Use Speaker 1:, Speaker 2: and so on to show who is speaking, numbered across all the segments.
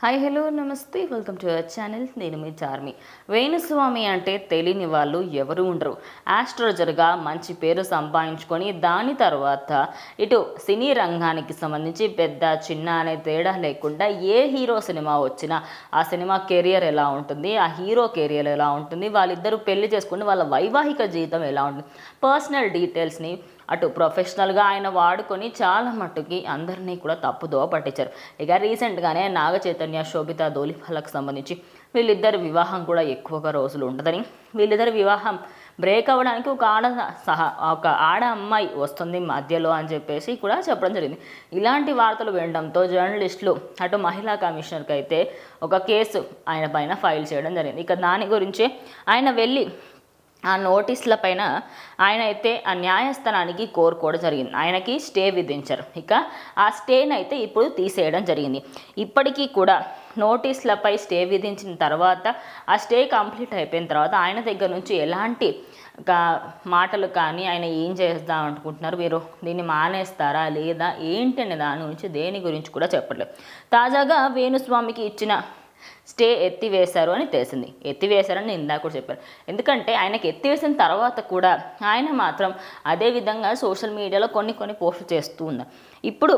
Speaker 1: Hi hello నమస్తే welcome to our channel. నేను మీ చార్మి. వేణుస్వామి అంటే తెలియని వాళ్ళు ఎవరు ఉండరు. ఆస్ట్రోలజర్గా మంచి పేరు సంపాదించుకొని దాని తర్వాత ఇటు సినీ రంగానికి సంబంధించి పెద్ద చిన్న అనే తేడా లేకుండా ఏ హీరో సినిమా వచ్చినా ఆ సినిమా కెరియర్ ఎలా ఉంటుంది, ఆ హీరో కెరియర్ ఎలా ఉంటుంది, వాళ్ళిద్దరూ పెళ్లి చేసుకుని వాళ్ళ వైవాహిక జీవితం ఎలా ఉంటుంది, పర్సనల్ డీటెయిల్స్ని అటు ప్రొఫెషనల్గా ఆయన వాడుకొని చాలా మట్టుకి అందరినీ కూడా తప్పుదోవ పట్టించారు. ఇక రీసెంట్గానే నాగ చైతన్య శోభితా ధూళిపాలకు సంబంధించి వీళ్ళిద్దరి వివాహం కూడా ఎక్కువగా రోజులు ఉంటుందని, వీళ్ళిద్దరి వివాహం బ్రేక్ అవ్వడానికి ఒక ఆడ అమ్మాయి వస్తుంది మధ్యలో అని చెప్పేసి కూడా చెప్పడం జరిగింది. ఇలాంటి వార్తలు వినడంతో జర్నలిస్టులు అటు మహిళా కమిషనర్కి అయితే ఒక కేసు ఆయన పైన ఫైల్ చేయడం జరిగింది. ఇక దాని గురించి ఆయన వెళ్ళి ఆ నోటీసుల పైన ఆయన అయితే ఆ న్యాయస్థానానికి కోరుకోవడం జరిగింది. ఆయనకి స్టే విధించారు. ఇక ఆ స్టేని అయితే ఇప్పుడు తీసేయడం జరిగింది. ఇప్పటికీ కూడా నోటీసులపై స్టే విధించిన తర్వాత ఆ స్టే కంప్లీట్ అయిపోయిన తర్వాత ఆయన దగ్గర నుంచి ఎలాంటి మాటలు కానీ ఆయన ఏం చేద్దాం అనుకుంటున్నారు, మీరు దీన్ని మానేస్తారా లేదా ఏంటి అనే దాని గురించి దేని గురించి కూడా చెప్పట్లేదు. తాజాగా వేణుస్వామికి ఇచ్చిన స్టే ఎత్తివేశారు అని తెలిసింది. ఎత్తివేశారని నేను ఇందాక కూడా చెప్పాను. ఎందుకంటే ఆయనకి ఎత్తివేసిన తర్వాత కూడా ఆయన మాత్రం అదే విధంగా సోషల్ మీడియాలో కొన్ని పోస్టులు చేస్తూ ఉన్నారు. ఇప్పుడు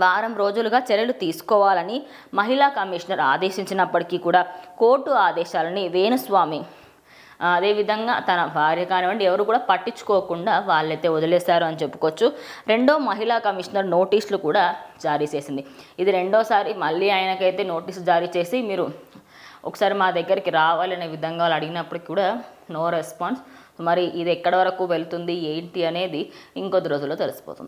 Speaker 1: వారం రోజులుగా చర్యలు తీసుకోవాలని మహిళా కమిషనర్ ఆదేశించినప్పటికీ కూడా కోర్టు ఆదేశాలని వేణుస్వామి అదేవిధంగా తన భార్య కానివ్వండి ఎవరు కూడా పట్టించుకోకుండా వాళ్ళైతే వదిలేశారు అని చెప్పుకోవచ్చు. రెండో మహిళా కమిషనర్ నోటీసులు కూడా జారీ చేసింది. ఇది రెండోసారి మళ్ళీ ఆయనకైతే నోటీసు జారీ చేసి మీరు ఒకసారి మా దగ్గరికి రావాలనే విధంగా వాళ్ళు అడిగినప్పటికీ కూడా నో రెస్పాన్స్. మరి ఇది ఎక్కడి వరకు వెళ్తుంది ఏంటి అనేది ఇంకొద్ది రోజుల్లో తెలిసిపోతుంది.